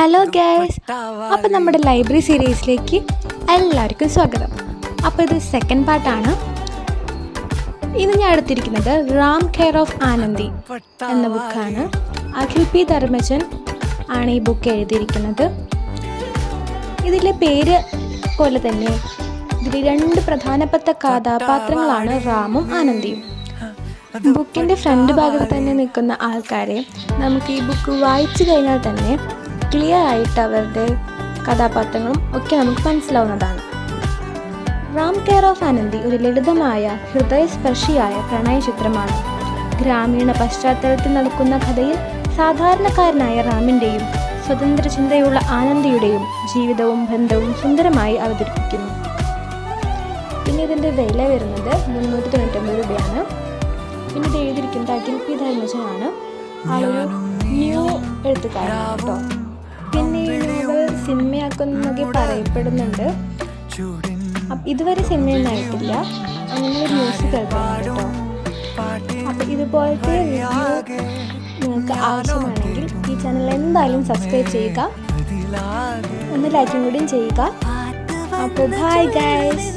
Hello guys, അപ്പോൾ നമ്മുടെ library സീരീസിലേക്ക് എല്ലാവർക്കും സ്വാഗതം. അപ്പോൾ ഇത് സെക്കൻഡ് പാർട്ടാണ്. ഇന്ന് ഞാൻ എടുത്തിരിക്കുന്നത് റാം കെയർ ഓഫ് ആനന്ദി എന്ന ബുക്കാണ്. അഖിൽ പി ധർമ്മജൻ ആണ് ഈ ബുക്ക് എഴുതിയിരിക്കുന്നത്. ഇതിലെ പേര് പോലെ തന്നെ ഇതിൽ രണ്ട് പ്രധാനപ്പെട്ട കഥാപാത്രങ്ങളാണ് റാമും ആനന്ദിയും. ബുക്കിൻ്റെ ഫ്രണ്ട് ഭാഗത്ത് തന്നെ നിൽക്കുന്ന ആൾക്കാരെ നമുക്ക് ഈ ബുക്ക് വായിച്ചു കഴിഞ്ഞാൽ തന്നെ ക്ലിയർ ആയിട്ട് അവരുടെ കഥാപാത്രങ്ങളും ഒക്കെ നമുക്ക് മനസ്സിലാവുന്നതാണ്. റാം കെയർ ഓഫ് ആനന്ദി ഒരു ലളിതമായ ഹൃദയസ്പർശിയായ പ്രണയ ചിത്രമാണ്. ഗ്രാമീണ പശ്ചാത്തലത്തിൽ നടക്കുന്ന കഥയിൽ സാധാരണക്കാരനായ റാമിൻ്റെയും സ്വതന്ത്ര ചിന്തയുള്ള ആനന്ദിയുടെയും ജീവിതവും ബന്ധവും സുന്ദരമായി അവതരിപ്പിക്കുന്നു. പിന്നെ ഇതിൻ്റെ വില വരുന്നത് 399 രൂപയാണ്. പിന്നെ ഇത് എഴുതിയിരിക്കുന്നത് അഖിൽ പി ധർമ്മജനാണ്. ആളൊരു ന്യൂ എഴുത്തുകാരനാണ് കേട്ടോ. പിന്നെ ഈ നോവൽ സിനിമയാക്കുന്നതൊക്കെ പറയപ്പെടുന്നുണ്ട്. ഇതുവരെ സിനിമയൊന്നും ആയിട്ടില്ല, അങ്ങനെ ഒരു ന്യൂസ് കേൾക്കുന്നുണ്ട് കേട്ടോ. അപ്പം ഇതുപോലത്തെ റിവ്യൂ നിങ്ങൾക്ക് ആവശ്യമാണെങ്കിൽ ഈ ചാനൽ എന്തായാലും സബ്സ്ക്രൈബ് ചെയ്യുക, ഒന്ന് ലൈക്കും കൂടിയും ചെയ്യുക. അപ്പോൾ ബൈ ഗൈസ്.